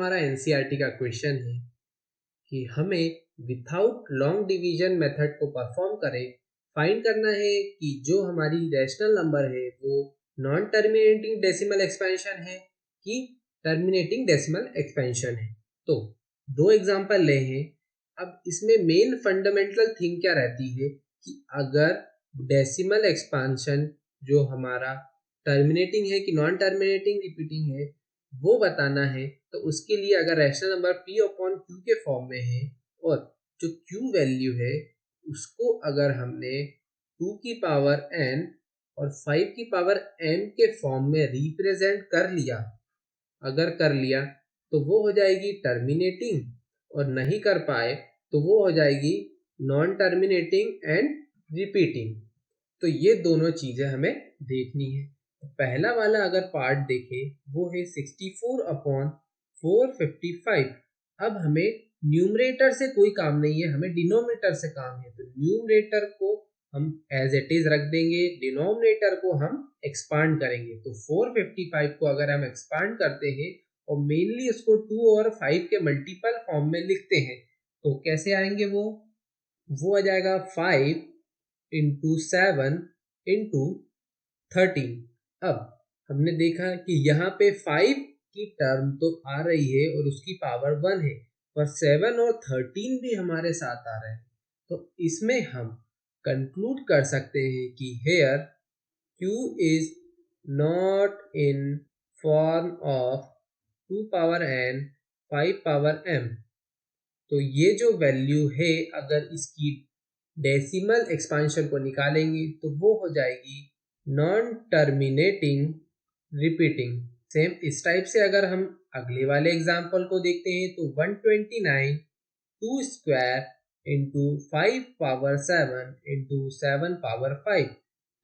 हमारा एनसीईआरटी का क्वेश्चन है कि हमें विथाउट लॉन्ग डिवीजन मेथड को परफॉर्म करें फाइंड करना है कि जो हमारी रैशनल नंबर है वो नॉन टर्मिनेटिंग डेसिमल एक्सपेंशन है कि टर्मिनेटिंग डेसिमल एक्सपेंशन है। तो दो एग्जांपल ले हैं। अब इसमें मेन फंडामेंटल थिंग क्या रहती है कि अगर डेसिमल एक्सपेंशन जो हमारा टर्मिनेटिंग है कि नॉन टर्मिनेटिंग रिपीटिंग है वो बताना है, तो उसके लिए अगर rational number p upon q के फॉर्म में है और जो q वैल्यू है उसको अगर हमने 2 की पावर n और 5 की पावर m के फॉर्म में रिप्रेजेंट कर लिया, अगर कर लिया तो वो हो जाएगी टर्मिनेटिंग, और नहीं कर पाए तो वो हो जाएगी नॉन टर्मिनेटिंग एंड रिपीटिंग। तो ये दोनों चीजें हमें देखनी है। तो पहला वाला अगर पार्ट देखें वो है 64 अपॉन 455। अब हमें न्यूमरेटर से कोई काम नहीं है, हमें डिनोमिनेटर से काम है। तो न्यूमरेटर को हम एज इट इज रख देंगे, डिनोमिनेटर को हम एक्सपांड करेंगे। तो 455 को अगर हम एक्सपांड करते हैं और मेनली उसको 2 और 5 के मल्टीपल फॉर्म में लिखते हैं तो कैसे आएंगे वो आ जाएगा 5 इंटू 7 इंटू 13। अब हमने देखा कि यहाँ पे 5 की टर्म तो आ रही है और उसकी पावर 1 है, पर 7 और 13 भी हमारे साथ आ रहे हैं। तो इसमें हम कंक्लूड कर सकते हैं कि here q is not in form of 2 power n 5 power m। तो ये जो वैल्यू है अगर इसकी डेसिमल एक्सपांशन को निकालेंगे तो वो हो जाएगी नॉन टर्मिनेटिंग रिपीटिंग। सेम इस टाइप से अगर हम अगले वाले एग्जाम्पल को देखते हैं तो 129 2 square into 5 power 7 into 7 power 5।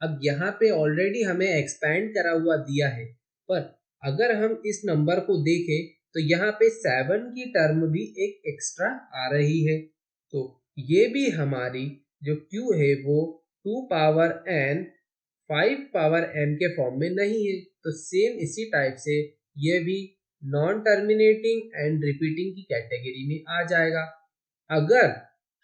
अब यहाँ पे ऑलरेडी हमें एक्सपैंड करा हुआ दिया है, पर अगर हम इस नंबर को देखें तो यहाँ पे 7 की टर्म भी एक एक्स्ट्रा आ रही है। तो ये भी हमारी जो q है वो 2 पावर n 5 पावर m के फॉर्म में नहीं है। तो सेम इसी टाइप से ये भी नॉन टर्मिनेटिंग एंड रिपीटिंग की कैटेगरी में आ जाएगा। अगर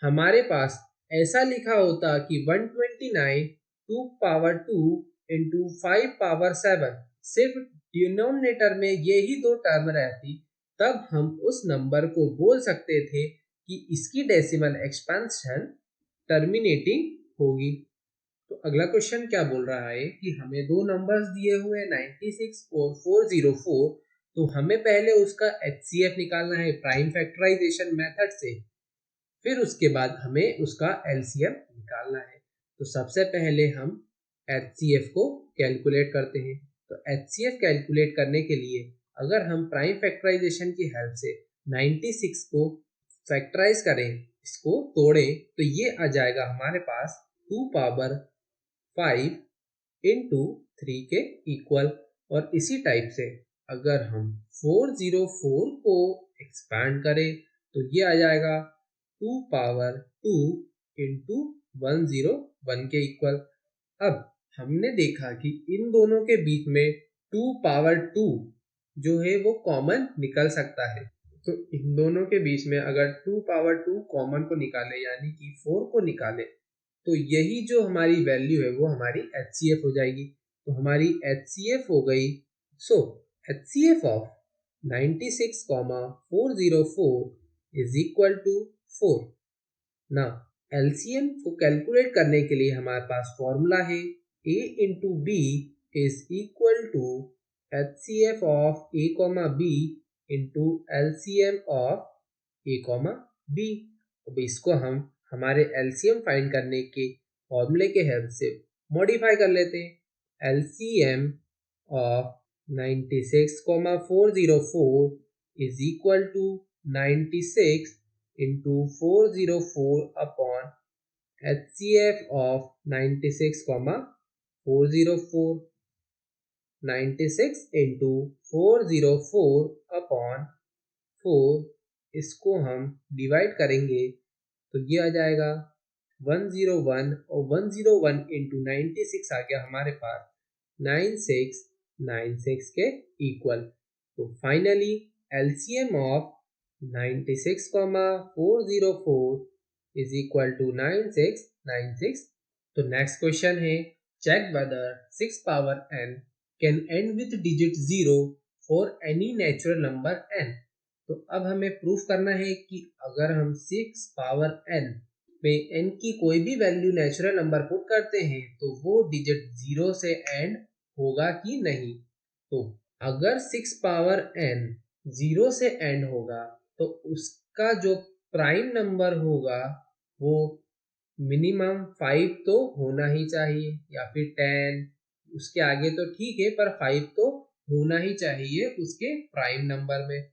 हमारे पास ऐसा लिखा होता कि 129 2 पावर 2 इंटू 5 पावर 7, सिर्फ डिनोमिनेटर में यही दो टर्म रहती, तब हम उस नंबर को बोल सकते थे कि इसकी डेसिमल एक्सपेंशन टर्मिनेटिंग होगी। तो अगला क्वेश्चन क्या बोल रहा है कि हमें दो नंबर्स दिए हुए 96 और 404। तो हमें पहले उसका HCF निकालना है प्राइम फैक्टराइजेशन मेथड से, फिर उसके बाद हमें उसका LCM निकालना है। तो सबसे पहले हम HCF को कैलकुलेट करते हैं। तो HCF कैलकुलेट करने के लिए अगर हम प्राइम फैक्टराइजेशन की हेल्प से 96 को फैक्टराइज करें, इसको तोड़ें, तो ये आ जाएगा हमारे पास 2 पावर 5 इंटू 3 के इक्वल। और इसी टाइप से अगर हम 404 को एक्सपैंड करें तो ये आ जाएगा 2 पावर 2 इंटू 101 के इक्वल। अब हमने देखा कि इन दोनों के बीच में 2 पावर 2 जो है वो कॉमन निकल सकता है। तो इन दोनों के बीच में अगर 2 पावर 2 कॉमन को निकाले यानी कि 4 को निकाले तो यही जो हमारी वैल्यू है वो हमारी HCF हो जाएगी। तो हमारी HCF हो गई, so HCF of 96, 404 is equal to 4। ना LCM को कैलकुलेट करने के लिए हमारे पास फॉर्मूला है A into B is equal to HCF of A comma B into LCM of A comma B. अब इसको हम हमारे LCM फाइंड करने के फॉर्मूले के हेल्प से मॉडिफाई कर लेते हैं। LCM of 96, 404 is equal to 96 into 404 upon HCF of 96, 404। 96 into 404 upon 4, इसको हम डिवाइड करेंगे तो ये आ जाएगा 101, और 101 इंटू 96 आ गया हमारे पास 9696 के इक्वल। तो finally LCM of 96,404 is equal to 9696. तो नेक्स्ट क्वेश्चन है, check whether 6 power n can end with digit 0 for any natural number n. तो अब हमें प्रूफ करना है कि अगर हम 6 पावर n में n की कोई भी वैल्यू नेचुरल नंबर पुट करते हैं तो वो डिजिट 0 से एंड होगा कि नहीं. तो अगर 6 पावर n 0 से एंड होगा तो उसका जो प्राइम नंबर होगा वो मिनिमम 5 तो होना ही चाहिए, या फिर 10, उसके आगे तो ठीक है पर 5 तो होना ही चाहिए उसके प्राइम नंबर में.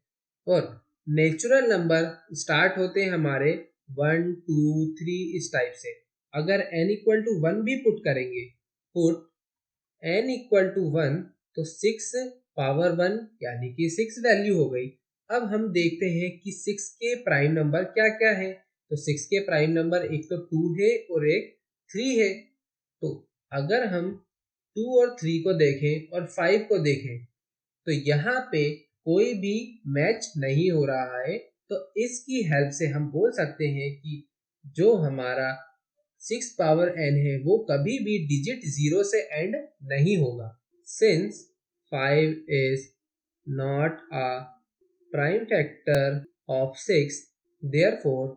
और नेचुरल नंबर स्टार्ट होते हैं हमारे 1 2 3 इस टाइप से. अगर n इक्वल टू 1 भी पुट करेंगे, पुट n इक्वल टू 1 तो 6 पावर 1 यानी कि 6 वैल्यू हो गई. अब हम देखते हैं कि 6 के प्राइम नंबर क्या क्या है. तो 6 के प्राइम नंबर एक तो 2 है और एक 3 है. तो अगर हम 2 और 3 को देखें और 5 को देखें तो यहाँ पे कोई भी मैच नहीं हो रहा है. तो इसकी हेल्प से हम बोल सकते हैं कि जो हमारा 6 पावर n है वो कभी भी डिजिट 0 से एंड नहीं होगा. Since 5 is not a prime factor of 6, therefore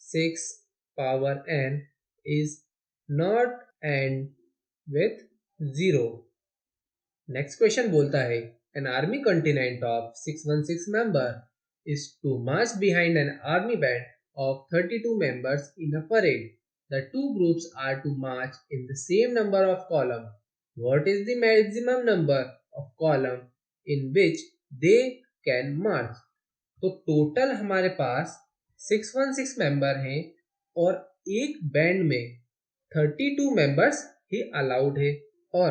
6 power n is not end with 0. Next question बोलता है, an army contingent of 616 member is to march behind an army band of 32 members in a parade. The two groups are to march in the same number of column. What is the maximum number of column in which they can march? तो total हमारे पास 616 member हैं और एक band में 32 members ही allowed है. और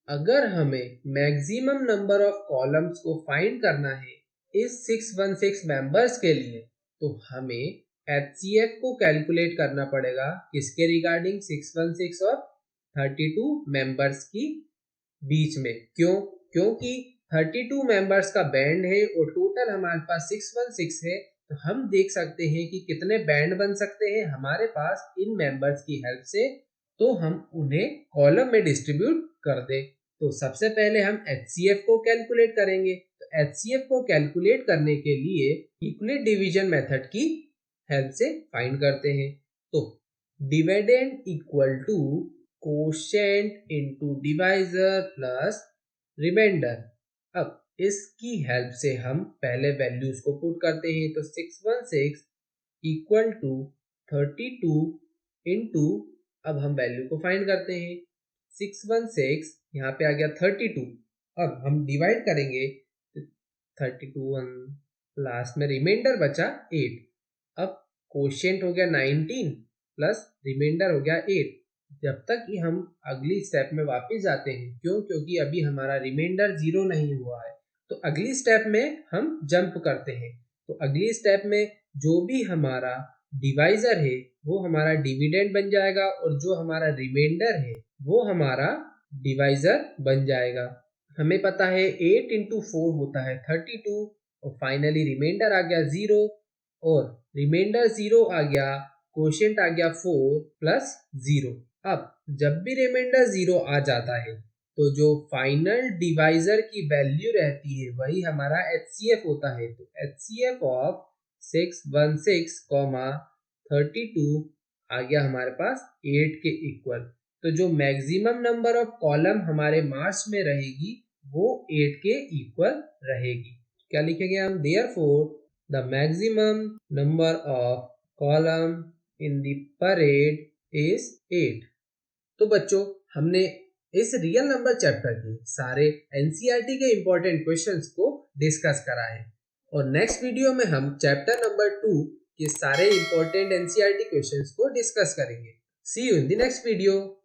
अगर हमें मैक्सिमम नंबर ऑफ कॉलम्स को फाइंड करना है इस 616 मेंबर्स के लिए तो हमें HCF को कैलकुलेट करना पड़ेगा. किसके रिगार्डिंग? 616 और 32 मेंबर्स की बीच में. क्यों? क्योंकि 32 मेंबर्स का बैंड है और टोटल हमारे पास 616 है. तो हम देख सकते हैं कि कितने बैंड बन सकते हैं हमारे पास इन मेंबर्स की हेल्प से. तो हम उन्हें कॉलम में डिस्ट्रीब्यूट कर दें. तो सबसे पहले हम HCF को कैलकुलेट करेंगे. तो HCF को कैलकुलेट करने के लिए यूक्लिड डिवीजन मेथड की हेल्प से फाइंड करते हैं. तो dividend equal to quotient into divisor plus remainder. अब इसकी हेल्प से हम पहले वैल्यूज को पुट करते हैं. तो 616 इक्वल टू 32 इनटू, अब हम वैल्यू को फाइंड करते हैं. 616 यहाँ पे आ गया 32. अब हम डिवाइड करेंगे 32 लास्ट में रिमाइंडर बचा 8. अब कोशेंट हो गया 19 प्लस रिमाइंडर हो गया 8. जब तक कि हम अगली स्टेप में वापस जाते हैं, क्यों? क्योंकि अभी हमारा रिमाइंडर 0 नहीं हुआ है. तो अगली स्टेप में हम जंप करते हैं. तो अगली स्टेप में जो भी हमारा डिवाइजर है वो हमारा डिविडेंड बन जाएगा और जो हमारा रिमाइंडर है वो हमारा डिवाइजर बन जाएगा. हमें पता है 8 इंटू 4 होता है 32 और फाइनली रिमाइंडर आ गया 0 और रिमाइंडर 0 आ गया, कोशेंट आ गया 4 प्लस 0. अब जब भी रिमाइंडर 0 आ जाता है तो जो फाइनल डिवाइजर की वैल्यू रहती है वही हमारा HCF होता है. तो HCF ऑफ 616, 32 आ गया हमारे पास 8 के इक्वल. तो जो मैक्सिमम नंबर ऑफ कॉलम हमारे मार्च में रहेगी वो 8 के इक्वल रहेगी. क्या लिखेंगे हम? Therefore the maximum number of column in the parade is 8. तो बच्चों, हमने इस रियल नंबर चैप्टर के सारे NCERT के इंपॉर्टेंट क्वेश्चंस को डिस्कस करा है और नेक्स्ट वीडियो में हम चैप्टर नंबर 2 के सारे इंपॉर्टेंट NCERT क्वेश्चंस को डिस्कस करेंगे. See you in the next video.